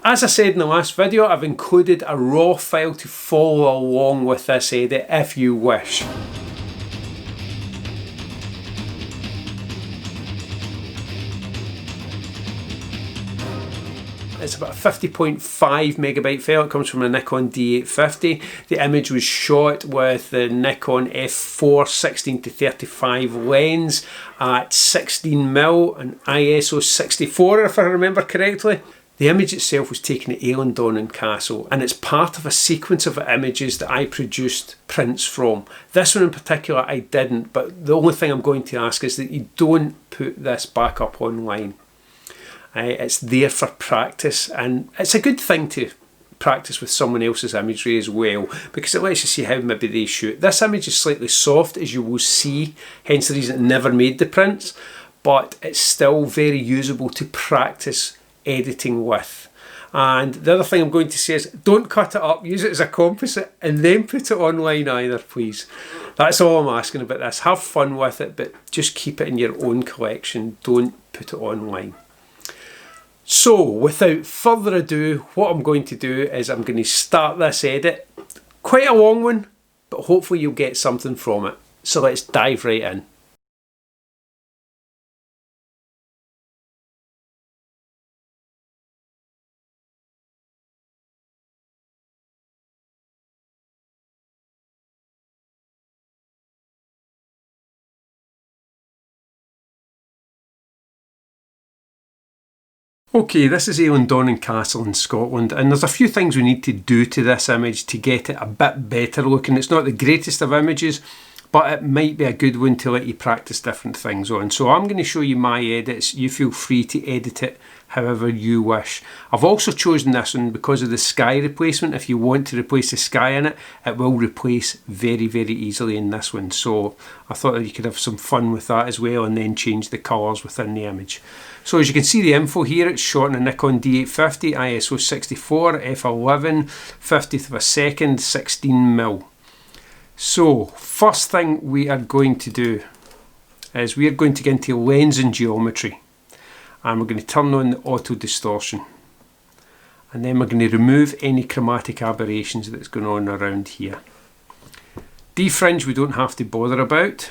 As I said in the last video, I've included a raw file to follow along with this edit if you wish. It's about a 50.5 megabyte file. It comes from a Nikon D850. The image was shot with the Nikon f4 16-35 lens at 16mm and ISO 64 if I remember correctly. The image itself was taken at Eilean Donan Castle, and it's part of a sequence of images that I produced prints from. This one in particular I didn't, but the only thing I'm going to ask is that you don't put this back up online. It's there for practice, and it's a good thing to practice with someone else's imagery as well, because it lets you see how maybe they shoot. This image is slightly soft, as you will see, hence the reason it never made the prints, but it's still very usable to practice editing with. And the other thing I'm going to say is don't cut it up, use it as a composite and then put it online either, please. That's all I'm asking about this. Have fun with it, but just keep it in your own collection. Don't put it online. So without further ado, what I'm going to do is I'm going to start this edit. Quite a long one, but hopefully you'll get something from it. So let's dive right in. Okay, this is Eilean Donan Castle in Scotland, and there's a few things we need to do to this image to get it a bit better looking. It's not the greatest of images, but it might be a good one to let you practice different things on. So I'm going to show you my edits. You feel free to edit it however you wish. I've also chosen this one because of the sky replacement. If you want to replace the sky in it, it will replace very, very easily in this one. So I thought that you could have some fun with that as well, and then change the colours within the image. So as you can see the info here, it's shot on a Nikon D850, ISO 64, f11, 50th of a second, 16mm. So first thing we are going to do is we are going to get into lens and geometry, and we're going to turn on the auto distortion, and then we're going to remove any chromatic aberrations that's going on around here. Defringe we don't have to bother about.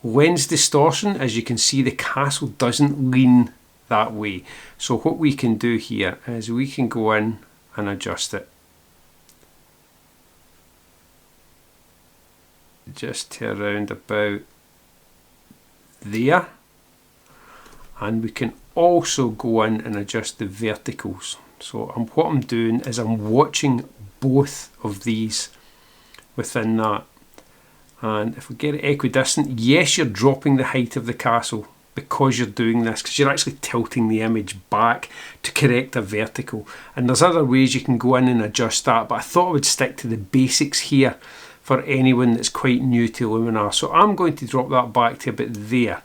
Lens distortion, as you can see, the castle doesn't lean that way. So what we can do here is we can go in and adjust it. Just to around about there. And we can also go in and adjust the verticals. So what I'm doing is I'm watching both of these within that. And if we get it equidistant, yes, you're dropping the height of the castle because you're doing this, because you're actually tilting the image back to correct a vertical. And there's other ways you can go in and adjust that, but I thought I would stick to the basics here for anyone that's quite new to Luminar. So I'm going to drop that back to about there,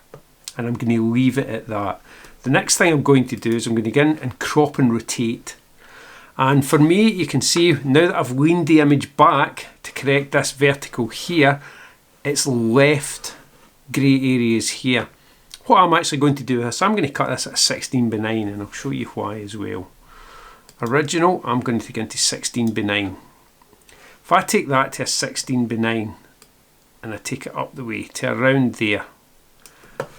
and I'm going to leave it at that. The next thing I'm going to do is I'm going to get in and crop and rotate. And for me, you can see now that I've leaned the image back to correct this vertical here, it's left grey areas here. What I'm actually going to do is I'm going to cut this at 16:9, and I'll show you why as well. Original, I'm going to get into 16:9. If I take that to a 16:9 and I take it up the way to around there,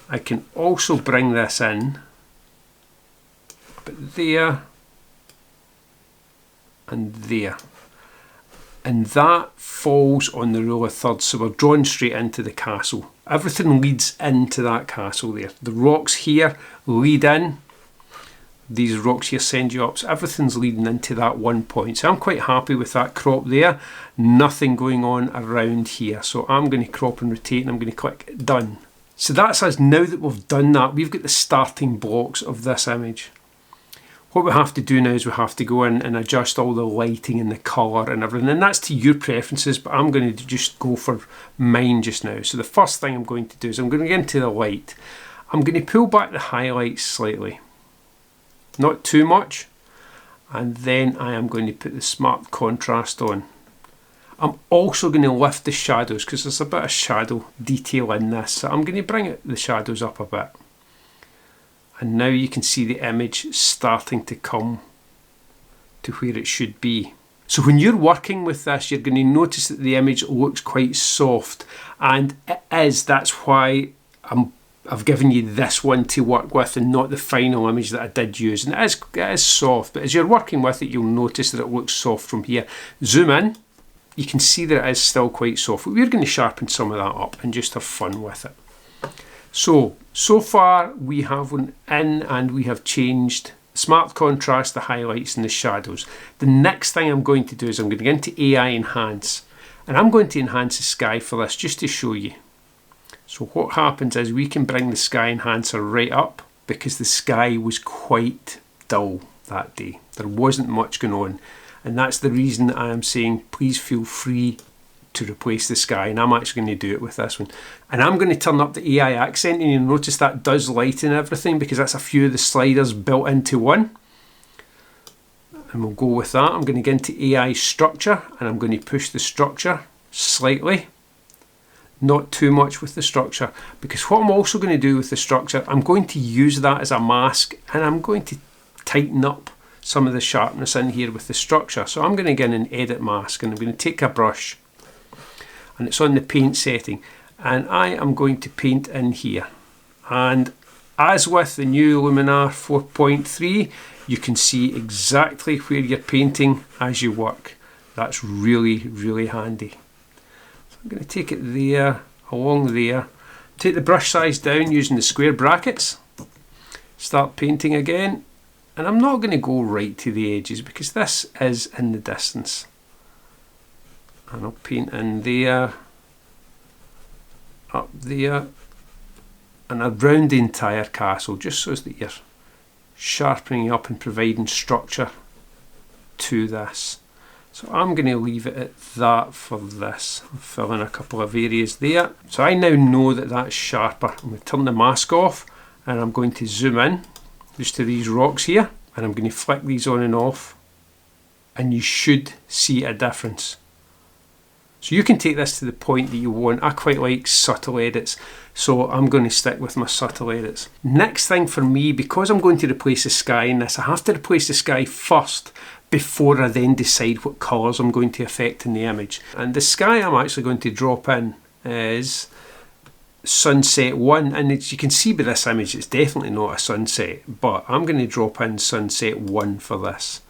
I can also bring this in, but there and there. And that falls on the rule of thirds, so we're drawn straight into the castle. Everything leads into that castle there. The rocks here lead in. These rocks here send you up. So everything's leading into that one point. So I'm quite happy with that crop there. Nothing going on around here. So I'm going to crop and rotate, and I'm going to click done. So that's us. Now that we've done that, we've got the starting blocks of this image. What we have to do now is we have to go in and adjust all the lighting and the colour and everything, and that's to your preferences, but I'm going to just go for mine just now. So the first thing I'm going to do is I'm going to get into the light. I'm going to pull back the highlights slightly, not too much, and then I am going to put the smart contrast on. I'm also going to lift the shadows because there's a bit of shadow detail in this, so I'm going to bring the shadows up a bit. And now you can see the image starting to come to where it should be. So when you're working with this, you're going to notice that the image looks quite soft, and it is. That's why I've given you this one to work with and not the final image that I did use. And it is soft, but as you're working with it, you'll notice that it looks soft from here. Zoom in, you can see that it is still quite soft. But we're going to sharpen some of that up and just have fun with it. So far we have one in, and we have changed smart contrast, the highlights and the shadows. The next thing I'm going to do is I'm going to get into AI Enhance, and I'm going to enhance the sky for this just to show you. So what happens is we can bring the sky enhancer right up, because the sky was quite dull that day. There wasn't much going on, and that's the reason I am saying please feel free to replace the sky, and I'm actually going to do it with this one. And I'm going to turn up the AI accent, and you'll notice that does lighten everything because that's a few of the sliders built into one. And we'll go with that. I'm going to get into AI structure, and I'm going to push the structure slightly, not too much with the structure, because what I'm also going to do with the structure, I'm going to use that as a mask, and I'm going to tighten up some of the sharpness in here with the structure. So I'm going to get in an edit mask, and I'm going to take a brush, and it's on the paint setting, and I am going to paint in here. And as with the new Luminar 4.3, you can see exactly where you're painting as you work. That's really, really handy. So I'm going to take it there, along there, take the brush size down using the square brackets, start painting again, and I'm not going to go right to the edges because this is in the distance. And I'll paint in there, up there, and around the entire castle, just so that you're sharpening up and providing structure to this. So I'm going to leave it at that for this. I'll fill in a couple of areas there. So I now know that that's sharper. I'm going to turn the mask off, and I'm going to zoom in just to these rocks here, and I'm going to flick these on and off, and you should see a difference. So you can take this to the point that you want. I quite like subtle edits, so I'm going to stick with my subtle edits. Next thing for me, because I'm going to replace the sky in this, I have to replace the sky first before I then decide what colours I'm going to affect in the image. And the sky I'm actually going to drop in is sunset 1, and as you can see by this image, it's definitely not a sunset, but I'm going to drop in sunset 1 for this,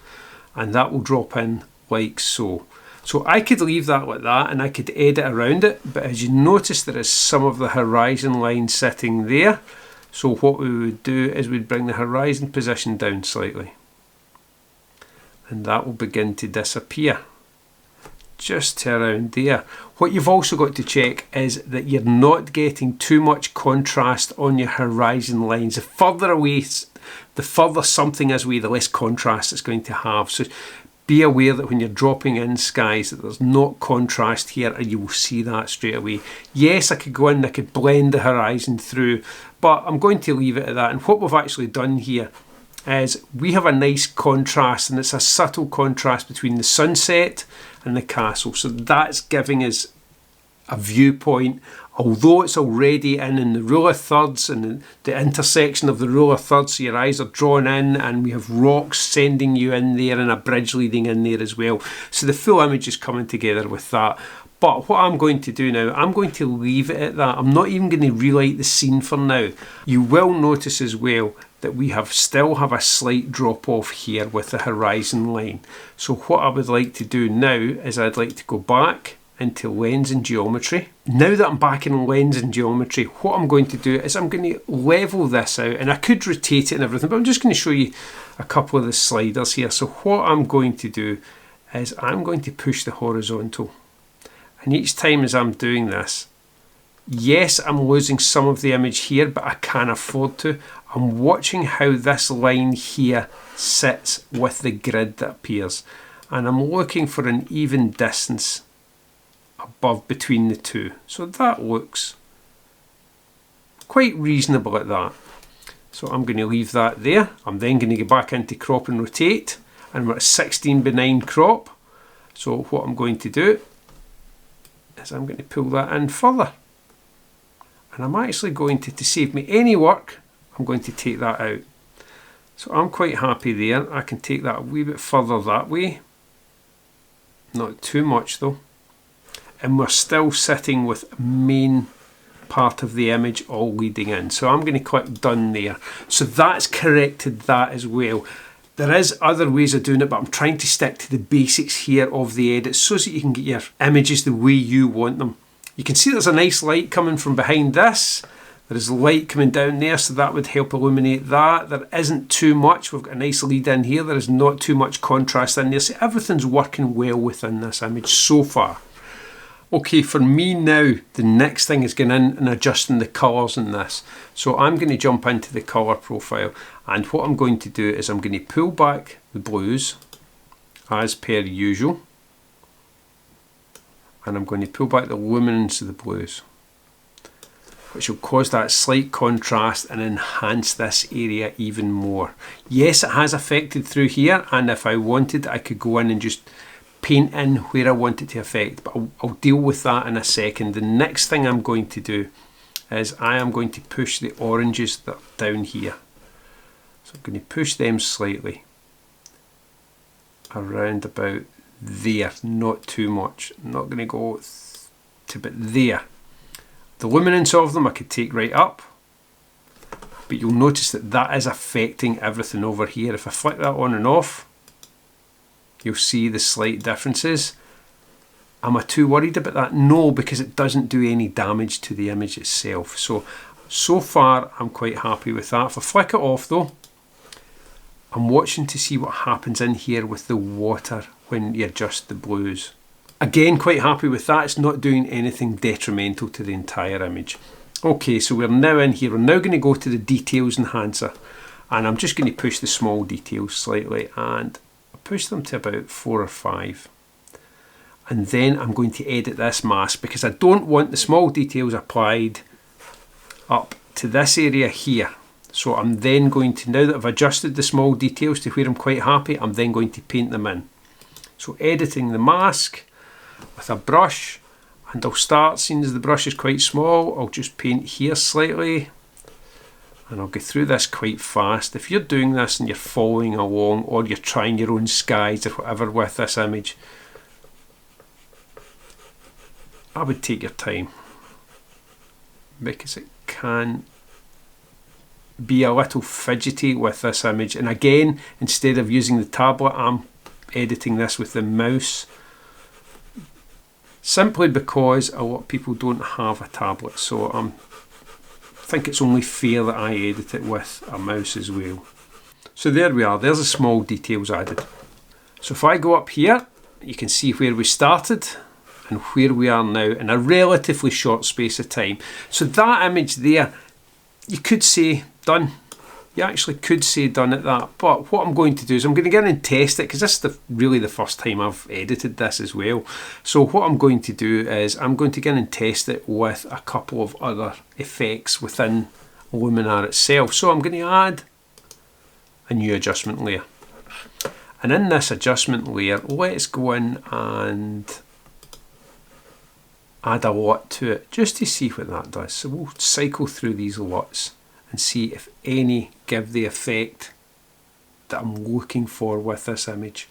and that will drop in like so. So I could leave that like that, and I could edit around it, but as you notice, there is some of the horizon line sitting there. So what we would do is we'd bring the horizon position down slightly, and that will begin to disappear just to around there. What you've also got to check is that you're not getting too much contrast on your horizon lines. The further away, the further something is away, the less contrast it's going to have. So be aware that when you're dropping in skies that there's not contrast here, and you will see that straight away. Yes, I could go in and I could blend the horizon through, but I'm going to leave it at that. And what we've actually done here is we have a nice contrast, and it's a subtle contrast between the sunset and the castle. So that's giving us a viewpoint, although it's already in the rule of thirds and the intersection of the rule of thirds, so your eyes are drawn in, and we have rocks sending you in there and a bridge leading in there as well. So the full image is coming together with that. But what I'm going to do now, I'm going to leave it at that. I'm not even going to relight the scene for now. You will notice as well that we still have a slight drop off here with the horizon line. So what I would like to do now is I'd like to go back into lens and geometry. Now that I'm back in lens and geometry, what I'm going to do is I'm going to level this out, and I could rotate it and everything, but I'm just going to show you a couple of the sliders here. So what I'm going to do is I'm going to push the horizontal, and each time as I'm doing this, yes, I'm losing some of the image here, but I can afford to. I'm watching how this line here sits with the grid that appears, and I'm looking for an even distance above between the two. So that looks quite reasonable at that. So I'm going to leave that there. I'm then going to go back into crop and rotate, and we're at 16:9 crop. So what I'm going to do is I'm going to pull that in further, and I'm actually going to save me any work, I'm going to take that out. So I'm quite happy there. I can take that a wee bit further that way. Not too much though. And we're still sitting with main part of the image all leading in. So I'm going to click done there. So that's corrected that as well. There is other ways of doing it, but I'm trying to stick to the basics here of the edit so that you can get your images the way you want them. You can see there's a nice light coming from behind this. There is light coming down there, so that would help illuminate that. There isn't too much. We've got a nice lead in here. There is not too much contrast in there. So everything's working well within this image so far. Okay, for me now, the next thing is going in and adjusting the colours in this. So I'm going to jump into the colour profile, and what I'm going to do is I'm going to pull back the blues as per usual, and I'm going to pull back the luminance of the blues, which will cause that slight contrast and enhance this area even more. Yes, it has affected through here, and if I wanted, I could go in and just paint in where I want it to affect, but I'll deal with that in a second. The next thing I'm going to do is I am going to push the oranges that are down here. So I'm going to push them slightly around about there, not too much. I'm not going to go to about there. The luminance of them I could take right up, but you'll notice that that is affecting everything over here. If I flick that on and off, you'll see the slight differences. Am I too worried about that? No, because it doesn't do any damage to the image itself. So far I'm quite happy with that. If I flick it off though, I'm watching to see what happens in here with the water when you adjust the blues. Again, quite happy with that. It's not doing anything detrimental to the entire image. Okay, so we're now in here. We're now going to go to the details enhancer, and I'm just going to push the small details slightly, and push them to about 4 or 5, and then I'm going to edit this mask because I don't want the small details applied up to this area here. So I'm then going to, now that I've adjusted the small details to where I'm quite happy, I'm then going to paint them in. So editing the mask with a brush, and I'll start, seeing as the brush is quite small, I'll just paint here slightly. And I'll go through this quite fast. If you're doing this and you're following along, or you're trying your own skies or whatever with this image, I would take your time, because it can be a little fidgety with this image. And again, instead of using the tablet, I'm editing this with the mouse, simply because a lot of people don't have a tablet. So I think it's only fair that I edit it with a mouse as well. So there we are, there's the small details added. So if I go up here, you can see where we started and where we are now in a relatively short space of time. So that image there, you could say done. You actually could say done at that. But what I'm going to do is I'm going to get in and test it, because this is really the first time I've edited this as well. So what I'm going to do is I'm going to get in and test it with a couple of other effects within Luminar itself. So I'm going to add a new adjustment layer. And in this adjustment layer, let's go in and add a LUT to it, just to see what that does. So we'll cycle through these LUTs and see if any give the effect that I'm looking for with this image.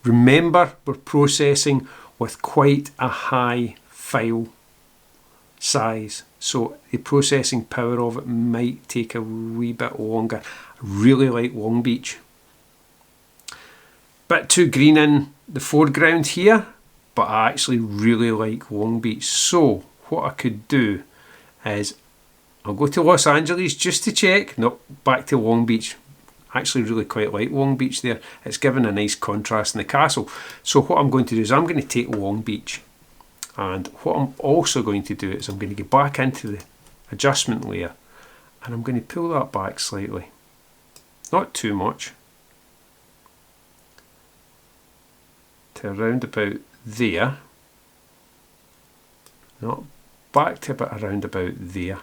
Remember, we're processing with quite a high file size, so the processing power of it might take a wee bit longer. I really like Long Beach. Bit too green in the foreground here, but I actually really like Long Beach. So what I could do is I'll go to Los Angeles just to check. Nope, back to Long Beach. I actually really quite like Long Beach there. It's given a nice contrast in the castle. So what I'm going to do is I'm going to take Long Beach, and what I'm also going to do is I'm going to get back into the adjustment layer, and I'm going to pull that back slightly. Not too much. To around about there. Not back to about around about there.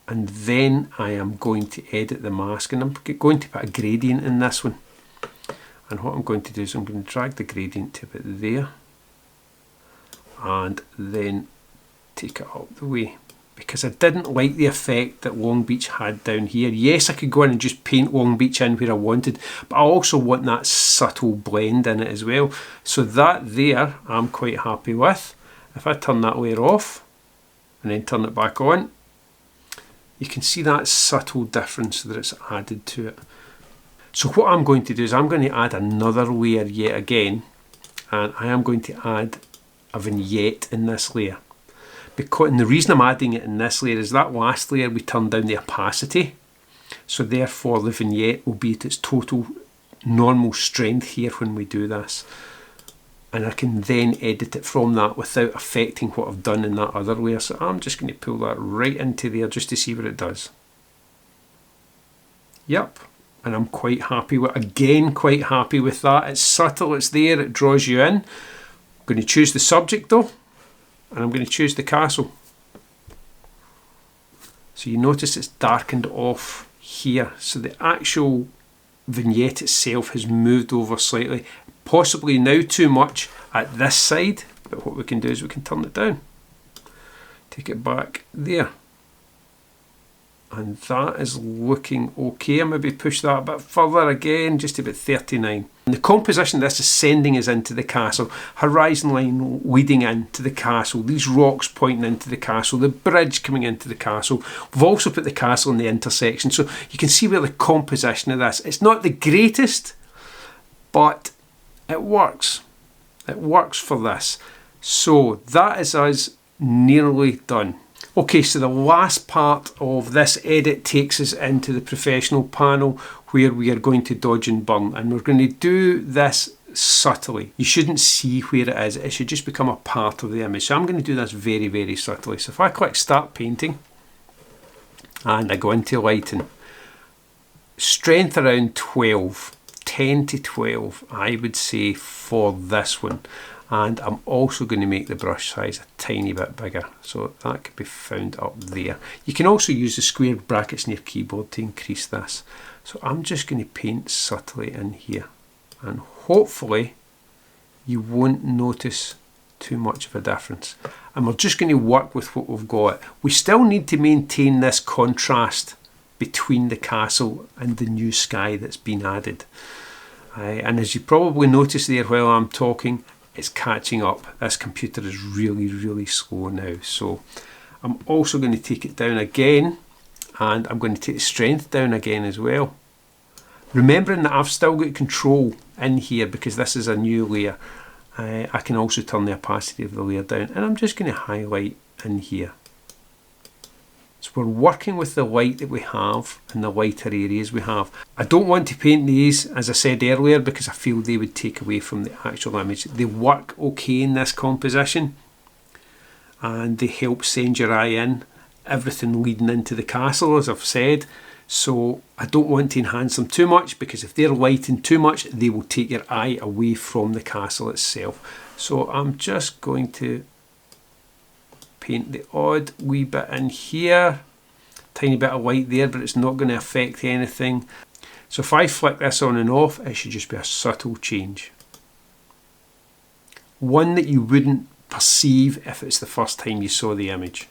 And then I am going to edit the mask, and I'm going to put a gradient in this one. And what I'm going to do is I'm going to drag the gradient to about there, and then take it up the way. because I didn't like the effect that Long Beach had down here. Yes, I could go in and just paint Long Beach in where I wanted, but I also want that subtle blend in it as well. So that there, I'm quite happy with. If I turn that layer off and then turn it back on, you can see that subtle difference that it's added to it. So what I'm going to do is I'm going to add another layer yet again, and I am going to add a vignette in this layer. And the reason I'm adding it in this layer is that last layer we turned down the opacity, so therefore the vignette will be at its total normal strength here when we do this, and I can then edit it from that without affecting what I've done in that other layer. So I'm just going to pull that right into there just to see what it does. Yep, and I'm quite happy with, again, quite happy with that. It's subtle, it's there, it draws you in. I'm going to choose the subject though, and I'm going to choose the castle. So you notice it's darkened off here, so the actual vignette itself has moved over slightly, possibly now too much at this side, but what we can do is we can turn it down, take it back there, and that is looking okay. I'll maybe push that a bit further again, just about 39. And the composition of this is sending us into the castle, horizon line leading into the castle, these rocks pointing into the castle, the bridge coming into the castle. We've also put the castle in the intersection, so you can see where the composition of this, it's not the greatest, but it works. It works for this. So that is us nearly done. Okay, so the last part of this edit takes us into the professional panel where we are going to dodge and burn, and we're going to do this subtly. You shouldn't see where it is, it should just become a part of the image. So I'm going to do this very, very subtly. So if I click start painting and I go into lighting, strength around 12, 10 to 12 I would say for this one. And I'm also going to make the brush size a tiny bit bigger, so that could be found up there. You can also use the square brackets in your keyboard to increase this. So I'm just going to paint subtly in here, and hopefully you won't notice too much of a difference. And we're just going to work with what we've got. We still need to maintain this contrast between the castle and the new sky that's been added. And as you probably notice there while I'm talking, it's catching up. This computer is really, really slow now. So I'm also going to take it down again, and I'm going to take the strength down again as well. Remembering that I've still got control in here because this is a new layer. I can also turn the opacity of the layer down, and I'm just going to highlight in here. So we're working with the light that we have and the lighter areas we have. I don't want to paint these, as I said earlier, because I feel they would take away from the actual image. They work okay in this composition, and they help send your eye in, everything leading into the castle, as I've said. So I don't want to enhance them too much, because if they're lighting too much, they will take your eye away from the castle itself. So I'm just going to paint the odd wee bit in here, tiny bit of white there, but it's not going to affect anything. So if I flick this on and off, it should just be a subtle change, one that you wouldn't perceive if it's the first time you saw the image.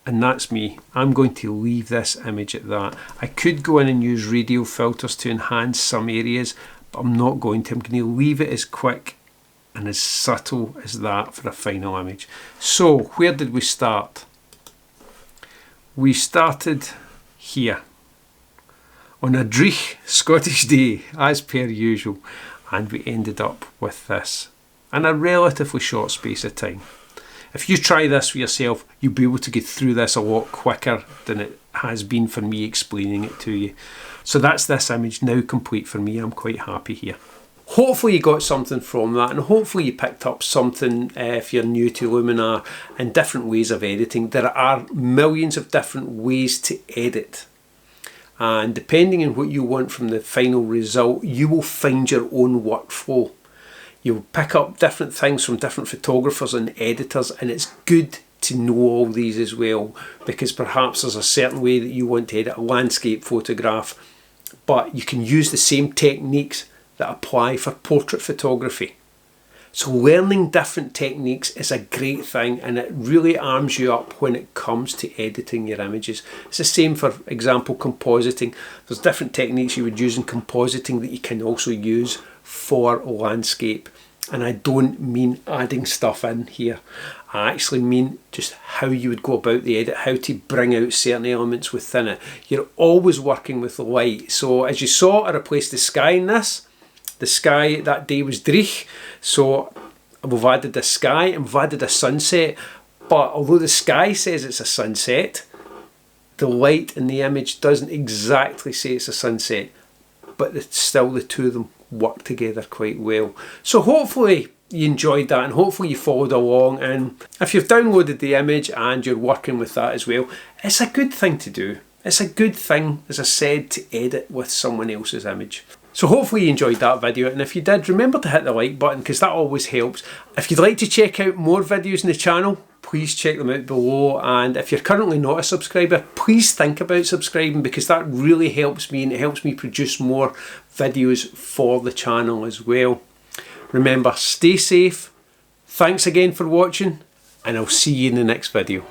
And that's me. I'm going to leave this image at that. I could go in and use radial filters to enhance some areas, but I'm not going to. I'm going to leave it as quick and as subtle as that for a final image. So where did we start? We started here on a dreich Scottish day, as per usual, and we ended up with this in a relatively short space of time. If you try this for yourself, you'll be able to get through this a lot quicker than it has been for me explaining it to you. So that's this image now complete for me. I'm quite happy here. Hopefully you got something from that, and hopefully you picked up something if you're new to Luminar and different ways of editing. There are millions of different ways to edit, and depending on what you want from the final result, you will find your own workflow. You'll pick up different things from different photographers and editors, and it's good to know all these as well, because perhaps there's a certain way that you want to edit a landscape photograph, but you can use the same techniques that apply for portrait photography. So learning different techniques is a great thing, and it really arms you up when it comes to editing your images. It's the same, for example, compositing. There's different techniques you would use in compositing that you can also use for landscape. And I don't mean adding stuff in here. I actually mean just how you would go about the edit, how to bring out certain elements within it. You're always working with the light. So as you saw, I replaced the sky in this. The sky that day was dreich, so we've added the sky and we've added a sunset. But although the sky says it's a sunset, the light in the image doesn't exactly say it's a sunset, but still the two of them work together quite well. So hopefully you enjoyed that, and hopefully you followed along. And if you've downloaded the image and you're working with that as well, it's a good thing to do. It's a good thing, as I said, to edit with someone else's image. So hopefully you enjoyed that video, and if you did, remember to hit the like button, because that always helps. If you'd like to check out more videos in the channel, please check them out below. And if you're currently not a subscriber, please think about subscribing, because that really helps me, and it helps me produce more videos for the channel as well. Remember, stay safe. Thanks again for watching, and I'll see you in the next video.